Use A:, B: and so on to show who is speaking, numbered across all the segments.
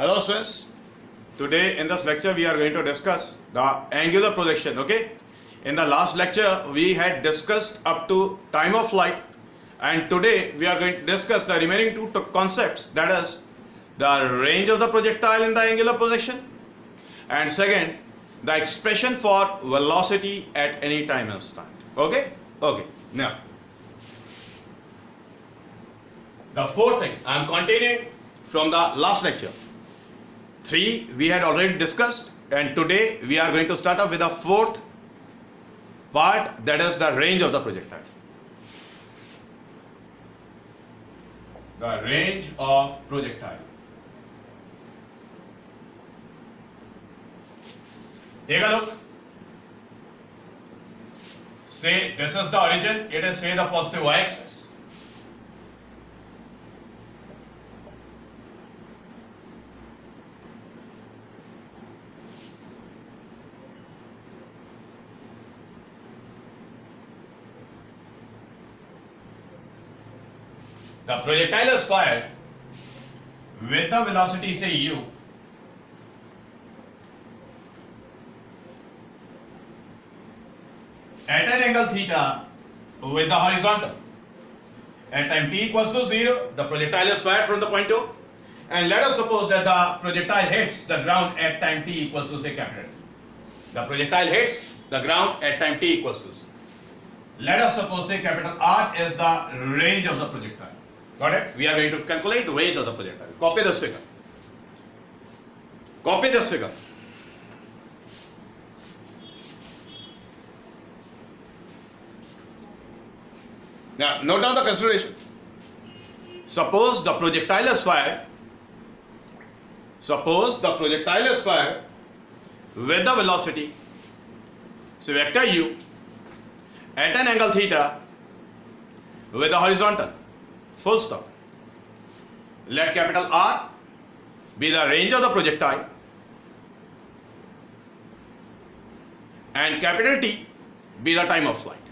A: Hello students, today in this lecture we are going to discuss the angular projection. Okay, in the last lecture we had discussed up to time of flight, and today we are going to discuss the remaining two concepts, that is the range of the projectile in the angular projection, and second the expression for velocity at any time instant. Okay, now the fourth thing I am continuing from the last lecture. 3 we had already discussed, and today we are going to start off with the fourth part, that is the range of the projectile. The range of projectile. Take a look. Say this is the origin, it is say the positive y-axis. The projectile is fired with the velocity say u at an angle theta with the horizontal. At time t equals to 0, the projectile is fired from the point O, and let us suppose that the projectile hits the ground at time t equals to say capital T. The projectile hits the ground at time t equals to 0. Let us suppose say capital R is the range of the projectile. Got it? We are going to calculate the range of the projectile. Copy this figure. Copy this figure. Now, note down the consideration. Suppose the projectile is fired. Suppose the projectile is fired with the velocity, so vector u, at an angle theta with the horizontal. Full stop. Let capital R be the range of the projectile and capital T be the time of flight.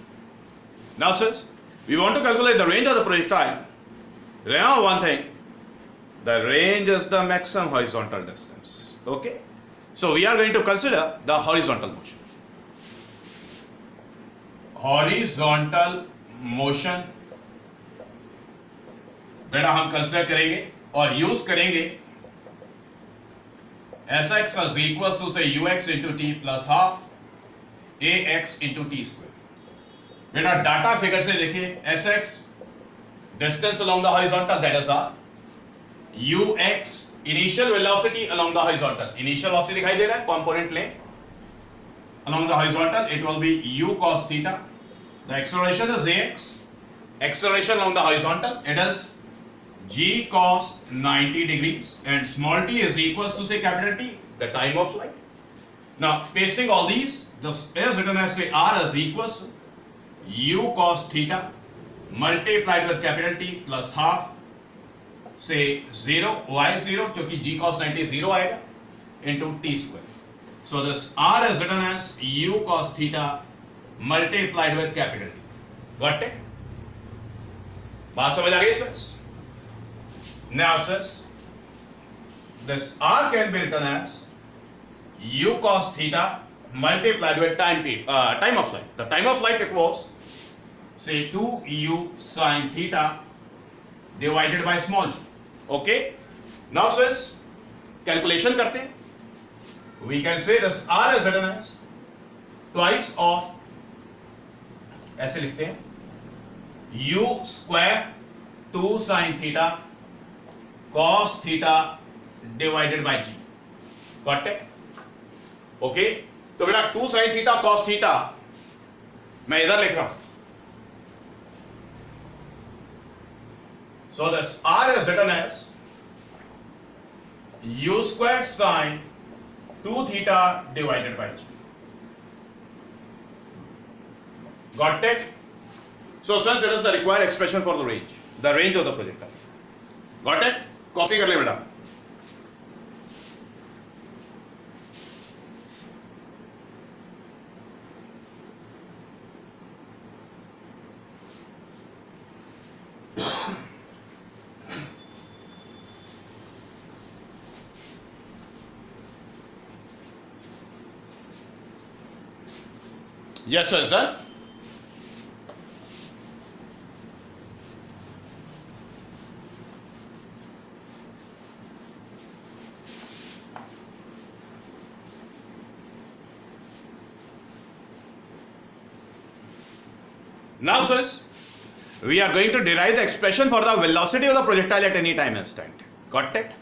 A: Now since we want to calculate the range of the projectile, remember one thing, the range is the maximum horizontal distance. Okay? So we are going to consider the horizontal motion. Horizontal motion बेटा हम consider करेंगे और use करेंगे Sx is equals to say ux into t plus half ax into t square. बेटा data figure से देखिए Sx distance along the horizontal, that is r. ux initial velocity along the horizontal, initial velocity दिखाई दे रहा है, component लें along the horizontal, it will be u cos theta. The acceleration is ax, acceleration along the horizontal, it is g cos 90 degrees, and small t is equals to say capital T, the time of flight. Now pasting all these, this is written as say r is equals to u cos theta multiplied with capital T plus half say 0 y 0 क्योंकि g cos 90 0 आएगा into t square. So this r is written as u cos theta multiplied with capital T. Got it? बात समझ आ गई friends? Now since this r can be written as u cos theta multiplied with time of flight. The time of flight it was say 2u sin theta divided by small g. Okay? Now since calculation करते हैं, we can say this r is written as twice of, ऐसे लिखते हैं, u square 2 sin theta cos theta divided by g. Got it? Okay? तो बेटा 2 sin theta cos theta मैं इधर लिख रहा हूं. So this r is written as u square sin 2 theta divided by g. Got it? So since it is the required expression for the range of the projectile. Got it? Copy कर ले बेटा. Yes, sir. Now, sirs, we are going to derive the expression for the velocity of the projectile at any time instant. Got it?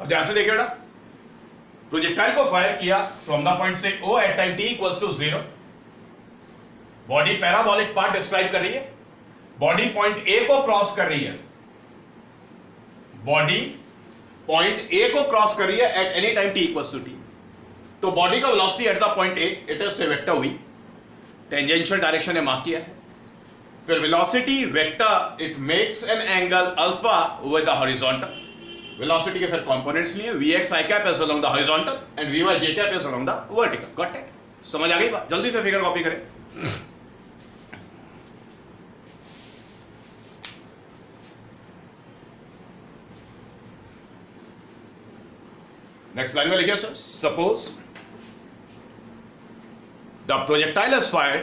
A: अब ध्यान से देखिए बेटा, projectile को fire किया from the point say O at time t equals to 0। Body parabolic path describe कर रही है, बॉडी पॉइंट A को क्रॉस कर रही है, बॉडी पॉइंट A को क्रॉस कर रही है at any time t equals to t। तो बॉडी का velocity at the point A it is say vector v, tangential direction ने मार्क किया है। फिर velocity vector it makes an angle alpha with the horizontal. Velocity के फिर components लिए Vx I cap is along the horizontal and Vy J cap is along the vertical. Got it? समझ आ गई बात? जल्दी से फिगर कॉपी करें। नेक्स्ट लाइन में लिखिए sir, suppose the projectile is fired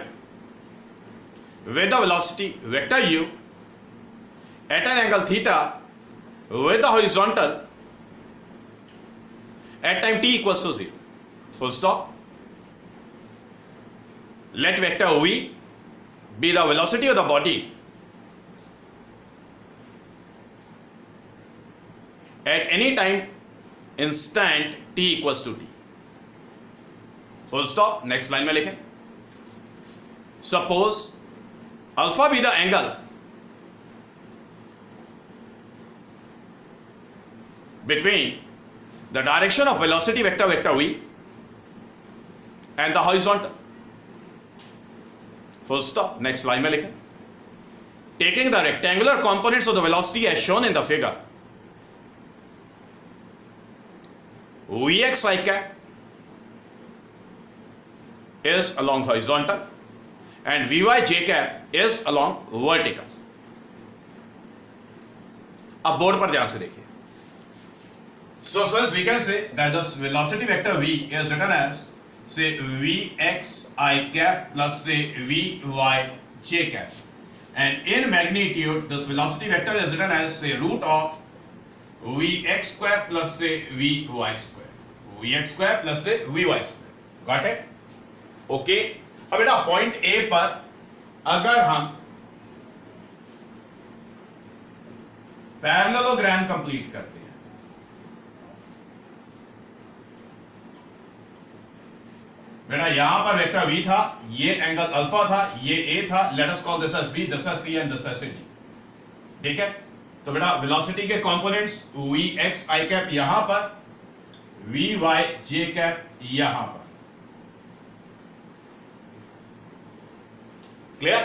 A: with the velocity vector u at an angle theta with the horizontal at time t equals to 0. Full stop. Let vector v be the velocity of the body at any time instant t equals to t. Full stop. Next line में लिखें, suppose alpha be the angle between the direction of velocity vector v and the horizontal. Full stop. Next line में लिखें, taking the rectangular components of the velocity as shown in the figure, Vx I cap is along horizontal and Vy J cap is along vertical. अब board पर ध्यान से देखिए। So since we can say that the velocity vector v is written as say Vx I cap plus say Vy J cap, and in magnitude this velocity vector is written as say root of Vx square plus say Vy square, Vx square plus say Vy square. Got it? Okay. अब बेटा point A पर अगर हम parallelogram complete करते हैं, बेटा यहां पर वेक्टर v था, ये एंगल अल्फा था, ये a था, let us call this as b, this as c and this as d। ठीक है, तो बेटा वेलोसिटी के कंपोनेंट्स Vx I cap यहां पर, Vy J cap यहां पर। Clear?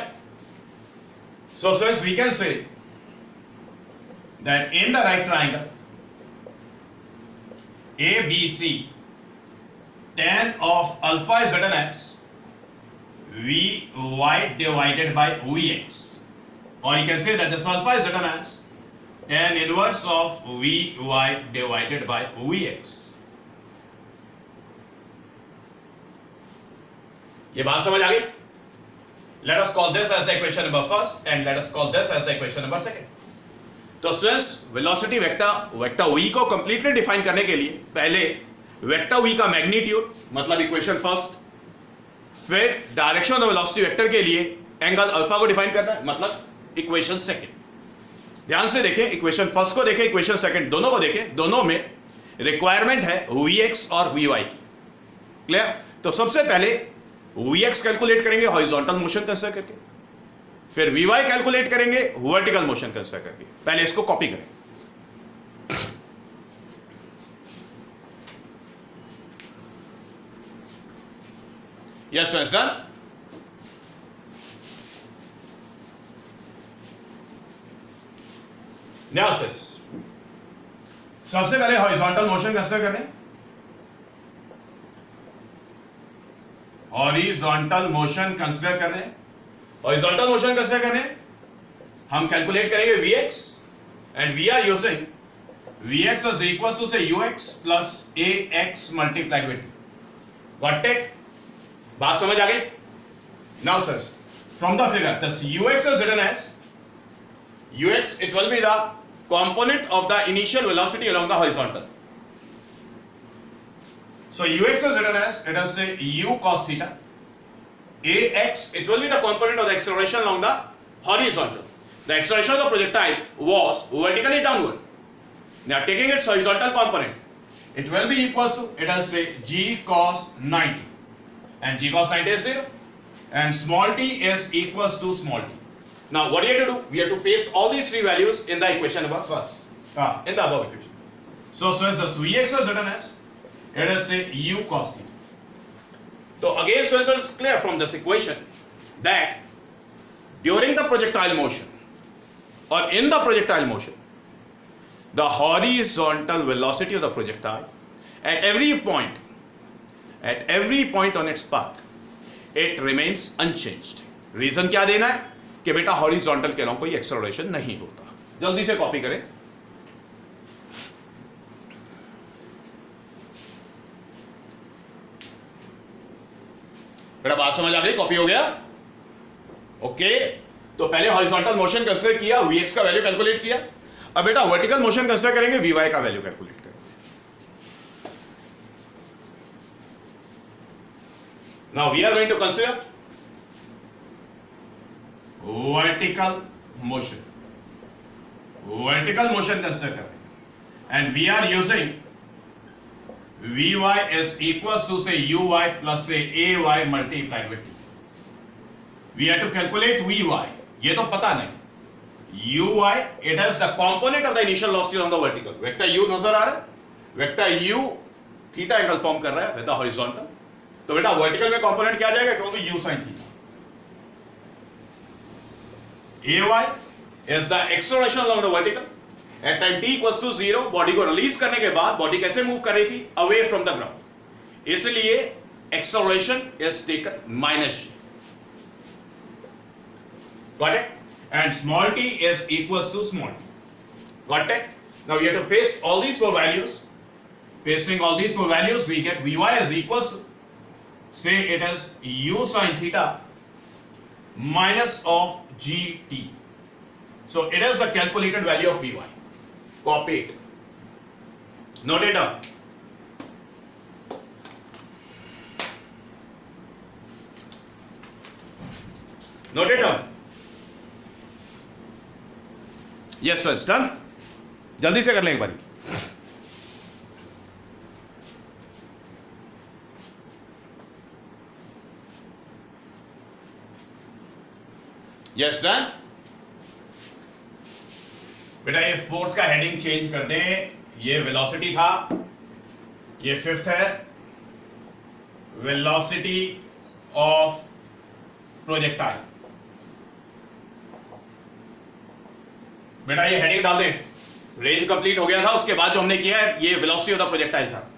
A: So since we can say that in the right triangle ABC, tan of alpha is written as Vy divided by Vx, or you can say that this alpha is written as tan inverse of Vy divided by Vx. ये बात समझ आ गई? Let us call this as the equation number first and let us call this as the equation number second. तो since velocity vector v को completely define करने के लिए पहले vector v का magnitude मतलब equation first, फिर direction of the velocity vector के लिए angle alpha को define करना है मतलब equation second. ध्यान से देखें, इक्वेशन फर्स्ट को देखें, इक्वेशन सेकंड, दोनों को देखें, दोनों में रिक्वायरमेंट है Vx और Vy की। क्लियर? तो सबसे पहले Vx कैलकुलेट करेंगे हॉरिजॉन्टल मोशन कंसीडर करके, फिर Vy कैलकुलेट करेंगे वर्टिकल मोशन कंसीडर करके। पहले इसको कॉपी करें। यस सर, नाउ सबसे पहले हॉरिजॉन्टल मोशन कंसीडर करें। हॉरिजॉन्टल मोशन कंसीडर कर रहे हैं, हॉरिजॉन्टल मोशन कंसीडर कर रहे हैं, हम कैलकुलेट करेंगे Vx and we are using Vx is equal to say Ux plus Ax multiplied with t। Got it? बात समझ आ गई? Now sir, from the figure this Ux is written as Ux, it will be the component of the initial velocity along the horizontal. So Ux is written as, let us say, u cos theta. Ax, it will be the component of the acceleration along the horizontal. The acceleration of the projectile was vertically downward. Now taking its horizontal component, it will be equals to, let us say, g cos 90. And g cos 90 is 0. And small t is equals to small t. Now what do you have to do? We have to paste all these three values in the equation above first. In the above equation. So since this Vx is written as, let us say, u cos theta. So again, so it's clear from this equation that during the projectile motion or in the projectile motion, the horizontal velocity of the projectile at every point on its path, it remains unchanged. Reason क्या देना है कि बेटा horizontal के along कोई acceleration नहीं होता। जल्दी से कॉपी करें। बेटा बात समझ आ गई? कॉपी हो गया? ओके, तो पहले हॉरिजॉन्टल मोशन कंसीडर किया, Vx का वैल्यू कैलकुलेट किया। अब बेटा वर्टिकल मोशन कंसीडर करेंगे, Vy का वैल्यू कैलकुलेट करेंगे। Now we are going to consider vertical motion consider करें, and we are using Vy is equals to say Uy plus say Ay multiplied with t. We have to calculate Vy, ये तो पता नहीं। Uy, it has the component of the initial velocity on the vertical. Vector u नजर आ रहा है, vector u theta angle form कर रहा है विद द हॉरिजॉन्टल। तो बेटा वर्टिकल में कंपोनेंट क्या आ जाएगा? क्योंकि u sin theta. Ay is the acceleration along the vertical at time t equals to 0। Body को रिलीज करने के बाद बॉडी कैसे मूव कर रही थी? Away from the ground. इसलिए acceleration is taken minus g। Got it? And small t is equals to small t। Got it? Now you have to paste all these four values. Pasting all these four values, we get Vy is equals to, say it is u sin theta minus of gt. So it is the calculated value of Vy. Copy it. Note it down. Note it down. Yes sir, it's done. जल्दी से कर लें एक बारी। Yes done. बेटा ये fourth का heading change कर दें। ये वेलोसिटी था, ये फिफ्थ है वेलोसिटी ऑफ प्रोजेक्टाइल। बेटा ये हेडिंग डाल दें। रेंज कंप्लीट हो गया था, उसके बाद जो हमने किया है ये वेलोसिटी ऑफ द प्रोजेक्टाइल था।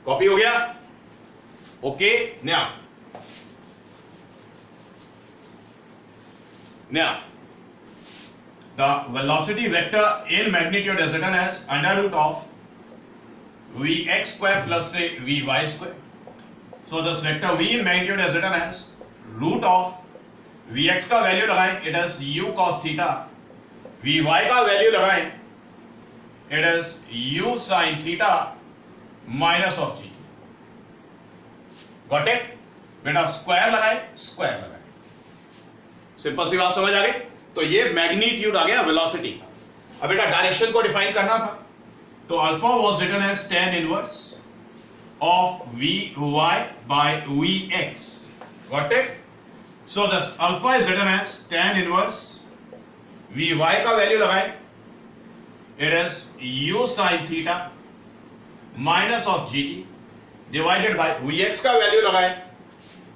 A: कॉपी हो गया? Okay. Now, the velocity vector in magnitude is written as under root of Vx square plus say Vy square. So this vector V in magnitude is written as root of Vx का value लगाएं, it is u cos theta. Vy का value लगाएं, it is u sin theta minus of gt. Got it? बेटा square लगाएं, square लगाएं। Simple सी बात समझ आ गई? तो ये मैग्नीट्यूड आ गया वेलोसिटी का। अब बेटा डायरेक्शन को डिफाइन करना था, तो alpha was written as tan inverse of vy by vx, got it? So this alpha is written as tan inverse vy का वैल्यू लगाए, it is u sin theta minus of gt divided by vx का value लगाए,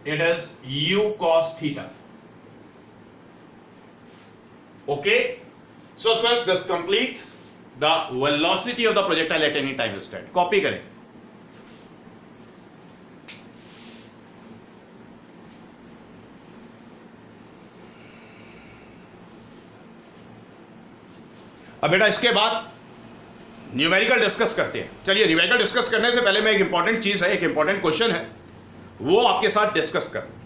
A: it is u cos theta. Okay, so friends, this completes the velocity of the projectile at any time instant. Copy करें। अब बेटा इसके बाद numerical discuss करते हैं। चलिए न्यूमेरिकल डिस्कस करने से पहले मैं एक इंपॉर्टेंट चीज है, एक इंपॉर्टेंट क्वेश्चन है, वो आपके साथ डिस्कस करूं।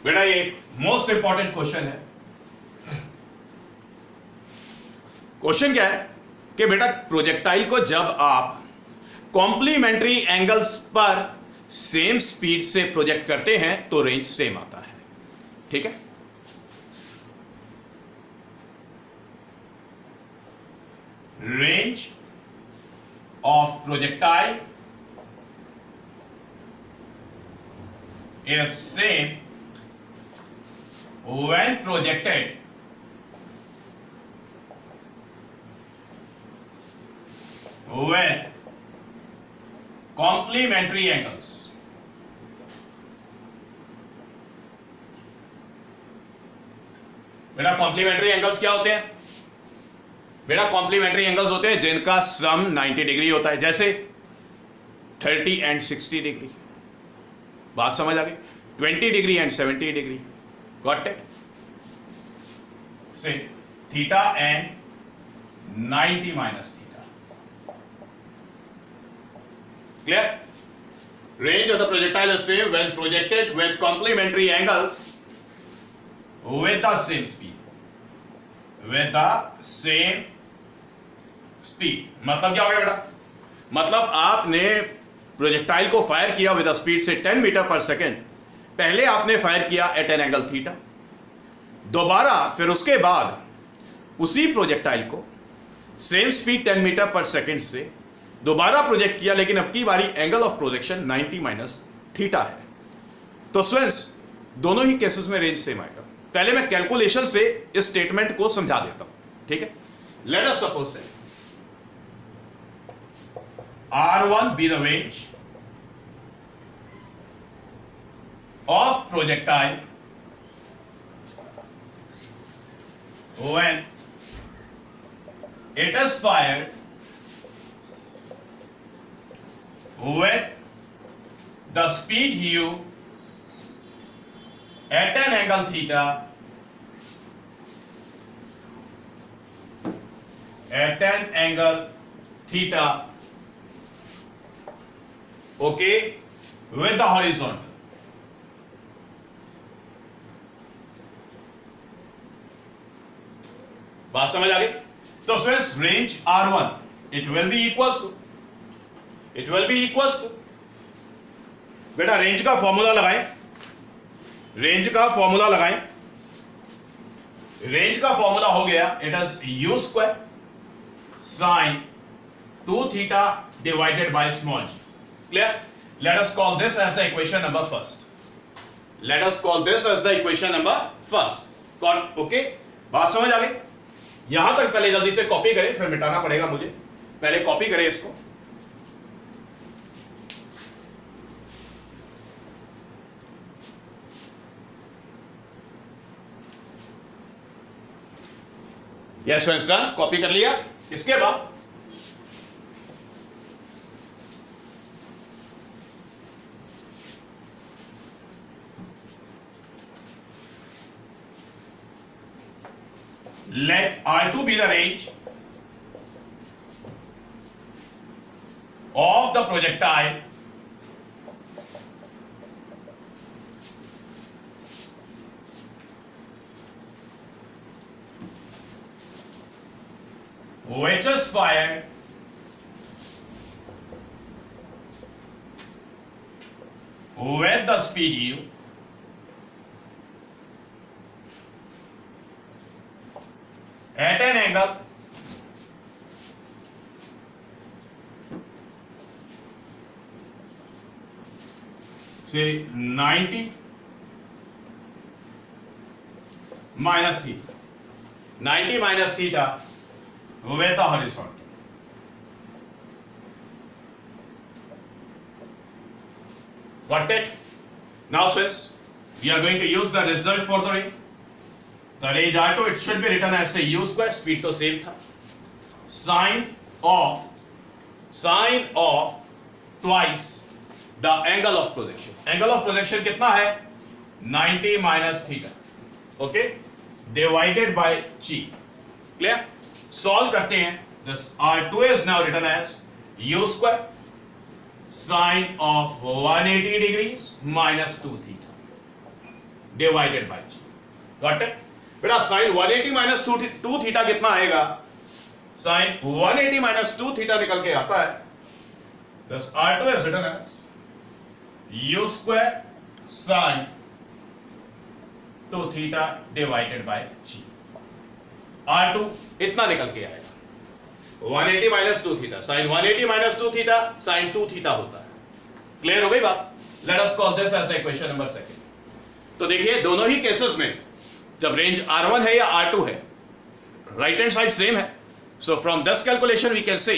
A: बेटा ये मोस्ट इंपॉर्टेंट क्वेश्चन है। क्वेश्चन क्या है कि बेटा प्रोजेक्टाइल को जब आप कॉम्प्लीमेंट्री एंगल्स पर सेम स्पीड से प्रोजेक्ट करते हैं तो रेंज सेम आता है, ठीक है? Range of projectile is same when projected with complementary angles. बेटा कॉम्प्लीमेंट्री एंगल्स क्या होते हैं? बेटा कॉम्प्लीमेंट्री एंगल्स होते हैं जिनका सम 90 डिग्री होता है, जैसे 30 एंड 60 डिग्री। बात समझ आ गई? 20 degree and 70 degree, got it? Say theta and 90 minus theta. Clear? Range of the projectile is same when projected with complementary angles with the same speed. With the same speed. मतलब क्या हो गया बेटा? मतलब आपने प्रोजेक्टाइल को fire किया with the speed से 10 मीटर पर सेकेंड। पहले आपने फायर किया एट एन एंगल थीटा, दोबारा फिर उसके बाद उसी प्रोजेक्टाइल को सेम स्पीड 10 मीटर पर सेकेंड से दोबारा प्रोजेक्ट किया, लेकिन अब की बारी angle of projection 90 minus theta है। तो स्टूडेंट्स दोनों ही केसेस में रेंज सेम आएगा। पहले मैं कैलकुलेशन से इस स्टेटमेंट को समझा देता हूं, ठीक है? लेट अस सपोज से R1 be the range of projectile when it is fired with the speed u at an angle theta okay with the horizontal. बात समझ आ गई? तो friends range R1 it will be equals to बेटा range का formula लगाएं, range का formula हो गया, it is u square sine 2 theta divided by small g। Clear? Let us call this as the equation number first. Okay, बात समझ आ गई? यहां तक पहले जल्दी से कॉपी करें, फिर मिटाना पड़ेगा मुझे। पहले कॉपी करें इसको। यस फ्रेंड्स, डन, कॉपी कर लिया। इसके बाद let R2 be the range of the projectile which is fired with the speed u at an angle say 90 minus theta, 90 minus theta with the horizontal. Got it? Now since we are going to use the result for the range, R2 it should be written as say u square, speed तो same था, sine of twice the angle of projection. Angle of projection कितना है? 90 minus theta. Okay? Divided by g. Clear? Solve करते हैं. This R2 is now written as u square sine of 180 degrees minus 2 theta divided by g. Got it? बेटा sin 180 minus 2 theta कितना आएगा? Sin 180 minus 2 theta निकल के आता है. Thus R2 is written as u square sine 2 theta divided by g. R2 इतना निकल के आएगा. 180 minus 2 theta sin 180 minus 2 theta sin 2 theta होता है. क्लियर हो गई बात? Let us call this as equation number 2. तो देखिए दोनों ही केसेस में जब रेंज R1 है या R2 है, राइट हैंड साइड सेम है. So from this calculation we can say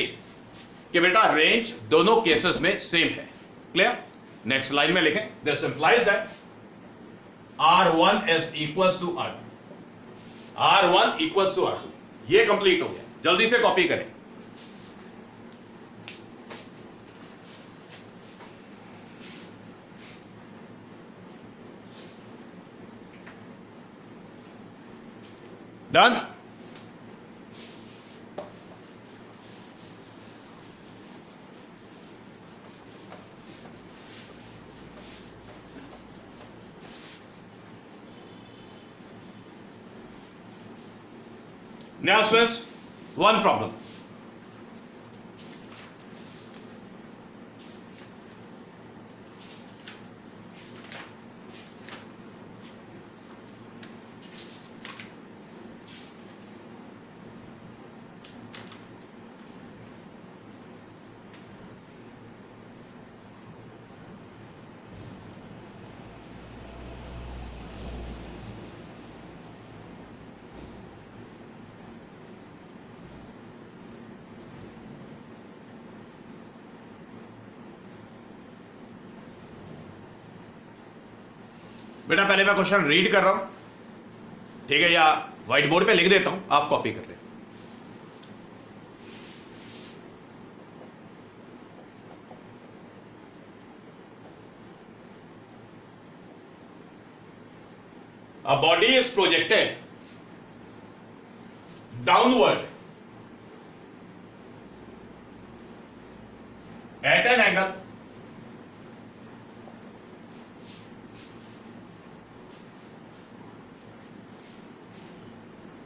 A: कि बेटा रेंज दोनों केसेस में सेम है. क्लियर? नेक्स्ट लाइन में लिखें, this implies that R1 is equals to R2. R1 equals to R2. ये कंप्लीट हो गया. जल्दी से कॉपी करें. Done. Now students, one problem. बेटा पहले मैं क्वेश्चन रीड कर रहा हूं, ठीक है, या व्हाइट बोर्ड पे लिख देता हूं, आप कॉपी कर लें. A body is projected downward at an angle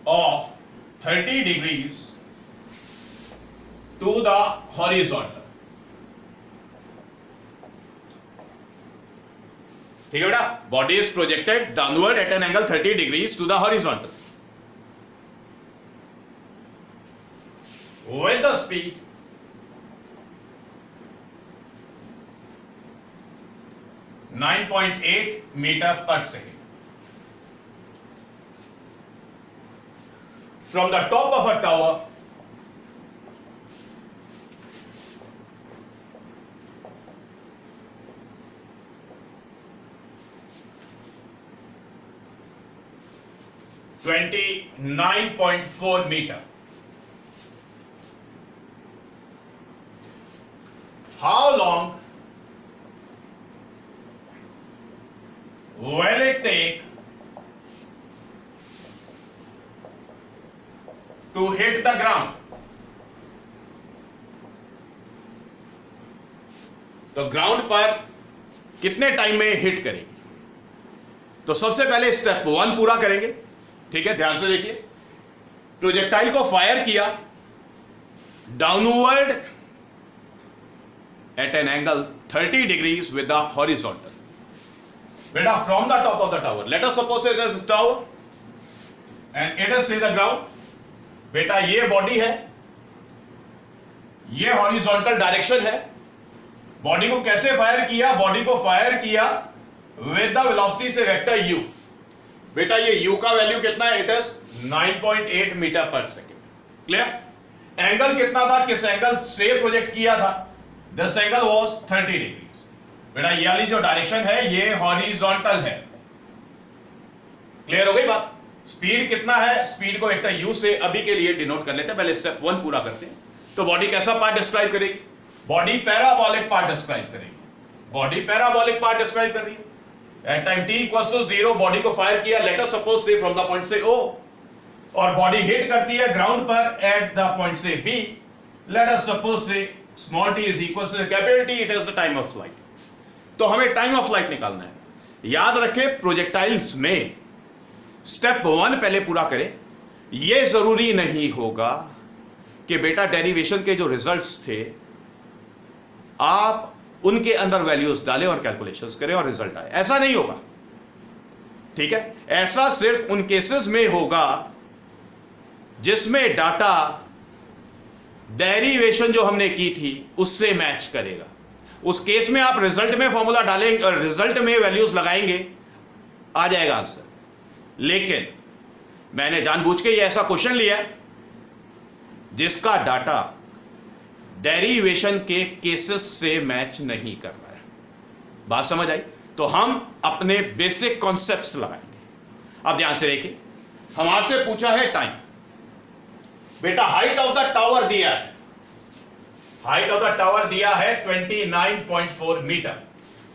A: of 30 degrees to the horizontal. ठीक है बेटा, body is projected downward at an angle 30 degrees to the horizontal with the speed (9.8 meter per second). From the top of a tower, (29.4 meter). How long will it take to hit the ground? तो ground पर कितने time में hit करेगी? तो सबसे पहले step 1 पूरा करेंगे. ठीक है, ध्यान से देखिए. प्रोजेक्टाइल को फायर किया downward at an angle 30 degrees with the horizontal. Beta, from the top of the tower, let us suppose it is tower and it is say the ground. बेटा ये बॉडी है, ये हॉरिजॉन्टल डायरेक्शन है. Body को कैसे fire किया? Body को fire किया विद द वेलोसिटी से वेक्टर u. बेटा ये u का वैल्यू कितना है? इट इज 9.8 मीटर पर सेकेंड. क्लियर? एंगल कितना था? किस एंगल से प्रोजेक्ट किया था? This angle was 30 degrees. बेटा ये वाली जो डायरेक्शन है ये हॉरिजॉन्टल है. क्लियर हो गई बात? स्पीड कितना है? स्पीड को वेक्टर u से अभी के लिए डिनोट कर लेते हैं. पहले स्टेप 1 पूरा करते हैं. तो बॉडी कैसा पार्ट डिस्क्राइब करेगी? बॉडी पैराबोलिक पार्ट डिस्क्राइब करेगी. बॉडी पैराबोलिक पार्ट डिस्क्राइब कर रही है. At time t equals to 0 body को फायर किया, let us suppose say from the point say o, और बॉडी हिट करती है ग्राउंड पर at the point say b. Let us suppose say small t is equal to capital T. It is the time of flight. तो हमें time of flight निकालना है. याद रखें प्रोजेक्टाइल्स में स्टेप 1 पहले पूरा करें. यह जरूरी नहीं होगा कि बेटा डेरिवेशन के जो रिजल्ट्स थे आप उनके अंदर वैल्यूज डालें और कैलकुलेशंस करें और रिजल्ट आए. ऐसा नहीं होगा. ठीक है? ऐसा सिर्फ उन केसेस में होगा जिसमें डाटा डेरिवेशन जो हमने की थी उससे मैच करेगा. उस केस में आप रिजल्ट में फॉर्मूला डालेंगे और रिजल्ट में वैल्यूज लगाएंगे, आ जाएगा आंसर. लेकिन मैंने जानबूझ के ये ऐसा क्वेश्चन लिया जिसका डाटा डेरिवेशन के केसेस से मैच नहीं कर रहा है. बात समझ आई? तो हम अपने बेसिक कॉन्सेप्ट्स लगाएंगे. अब ध्यान से देखिए, हमारे से पूछा है टाइम. बेटा हाइट ऑफ द टावर दिया है, हाइट ऑफ द टावर दिया है 29.4 मीटर.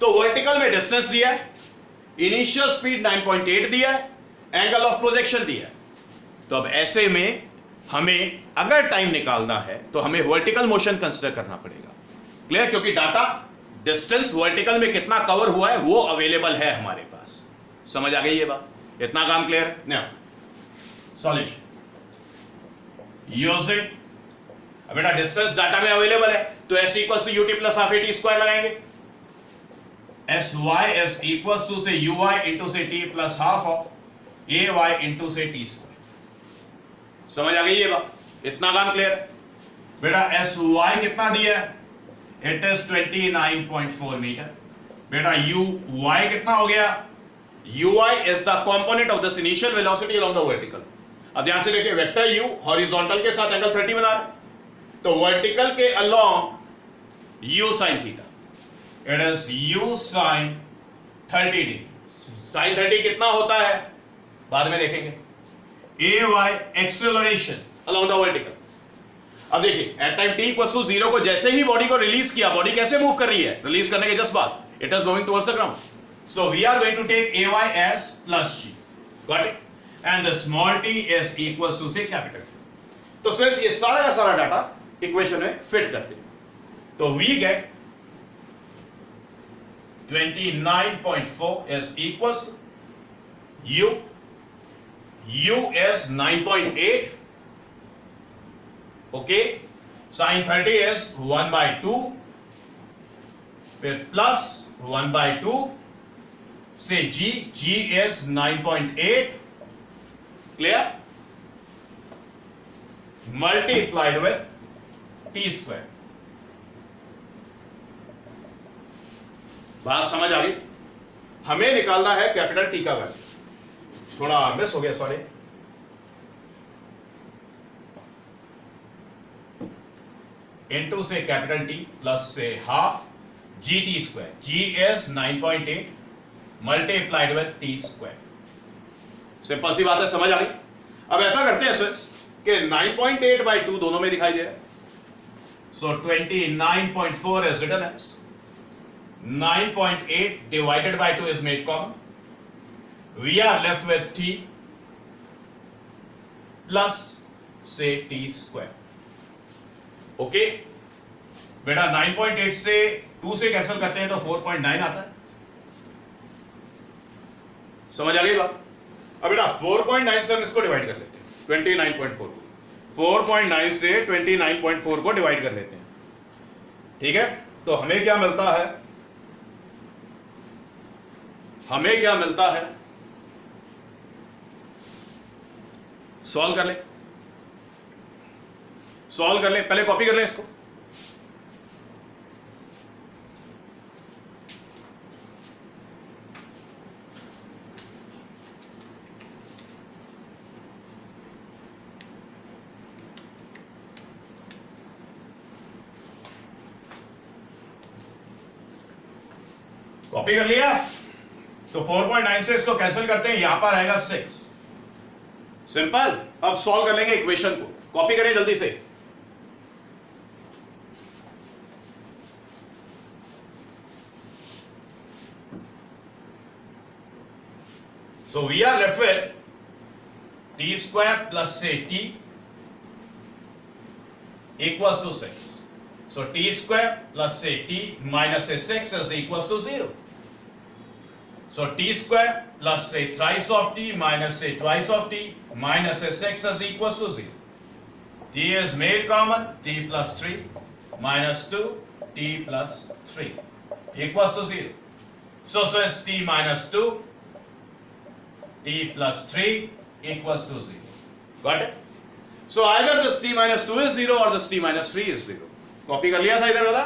A: तो वर्टिकल में डिस्टेंस दिया है, इनिशियल स्पीड 9.8 दिया है, एंगल ऑफ प्रोजेक्शन दिया है. तो अब ऐसे में हमें अगर टाइम निकालना है तो हमें वर्टिकल मोशन कंसीडर करना पड़ेगा. क्लियर? क्योंकि डाटा डिस्टेंस वर्टिकल में कितना कवर हुआ है वो अवेलेबल है हमारे पास. समझ आ गई ये बात? इतना काम क्लियर है? नाउ सॉल्यूशन यूजिंग, बेटा डिस्टेंस डाटा में अवेलेबल है तो s equals to ut plus half t square लगाएंगे. sy is equals to say uy into say t plus half of ay into say t square. समझ आ गई ये बात? इतना काम क्लियर है? बेटा sy कितना दिया है? It is 29.4 metre. बेटा uy कितना हो गया? uy is the component of this initial velocity along the vertical. अब ध्यान से देखिए, वेक्टर u हॉरिजॉन्टल के साथ एंगल 30 बना रहा है, तो वर्टिकल के along u sin theta. It is u sin 30 degree. sin 30 कितना होता है बाद में देखेंगे. ay acceleration along the vertical. अब देखिए at time t equals to 0 को जैसे ही बॉडी को रिलीज किया, बॉडी कैसे मूव कर रही है? रिलीज करने के जस्ट बाद it is moving towards the ground. So we are going to take ay as plus g. Got it? And the small t is equals to say capital T. तो since ये सारा का सारा data equation में fit करते हैं, तो we get 29.4 is equals to u is 9.8. okay, sin 30 is 1 by 2, फिर plus 1 by 2 से g is 9.8. clear? multiplied with t square. बात समझ आ गई? हमें निकालना है कैपिटल T का वैल्यू. थोड़ा मिस हो गया, सॉरी. इनटू से कैपिटल T प्लस से half gt square. g is 9.8 multiplied with t square. Simple सी बात है, समझ आ गई? अब ऐसा करते हैं सर कि 9.8 by 2 दोनों में दिखाई दे रहा है. सो 29.4 is written as 9.8 divided by 2 is made common. We are left with t plus say t square. Okay बेटा 9.8 से 2 से कैंसिल करते हैं तो 4.9 आता है. समझ आ गई बात? अब बेटा 4.9 से हम इसको डिवाइड कर लेते हैं 29.4 को. 4.9 से 29.4 को डिवाइड कर लेते हैं, ठीक है। तो हमें क्या मिलता है, हमें क्या मिलता है, सॉल्व कर ले, सॉल्व कर ले, पहले कॉपी कर ले इसको। कॉपी कर लिया, तो 4.9 से इसको कैंसिल करते हैं, यहां पर आएगा 6, सिंपल। अब सॉल्व कर लेंगे इक्वेशन को, कॉपी करें जल्दी से। So we are left with t square plus say t equals to 6. So t square plus say t minus say 6 is equals to 0. So t square plus say thrice of t minus say twice of t minus say 6 is equals to 0. T is made common, t plus 3 minus 2 t plus 3 equals to 0. So since t minus 2 t plus 3 equals to 0. Got it? So either this t minus 2 is 0 or this t minus 3 is 0. Copy कर लिया था इधर वाला?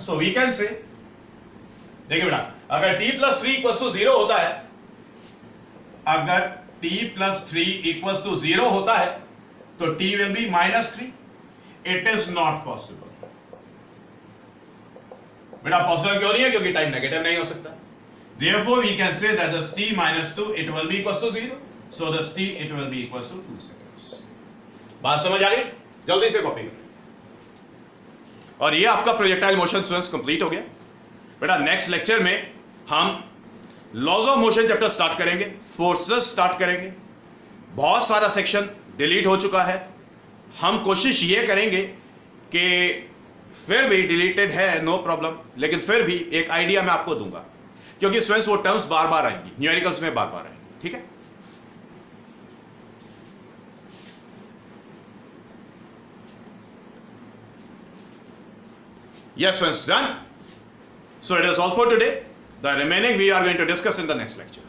A: So we can say, देखिए बेटा, अगर t plus 3 equals to 0 होता है, अगर t plus 3 equals to 0 होता है, तो t will be minus 3. It is not possible. बेटा पॉसिबल क्यों नहीं है? क्योंकि टाइम नेगेटिव नहीं हो सकता। Therefore we can say that this t minus 2 it will be equals to 0. So this t it will be equals to 2 seconds. बात समझ आ गई? जल्दी से कॉपी करें। और ये आपका प्रोजेक्टाइल मोशन स्टूडेंट्स कंप्लीट हो गया। बेटा नेक्स्ट लेक्चर में हम laws of motion chapter start करेंगे, फोर्सेस स्टार्ट करेंगे। बहुत सारा सेक्शन डिलीट हो चुका है। हम कोशिश ये करेंगे कि फिर भी डिलीटेड है नो प्रॉब्लम, लेकिन फिर भी एक आइडिया मैं आपको दूंगा, क्योंकि स्टूडेंट्स वो टर्म्स बार बार आएंगी, न्यूमेरिकल्स में बार बार आएंगी, ठीक है। Yes, students, done. So it is all for today. The remaining we are going to discuss in the next lecture.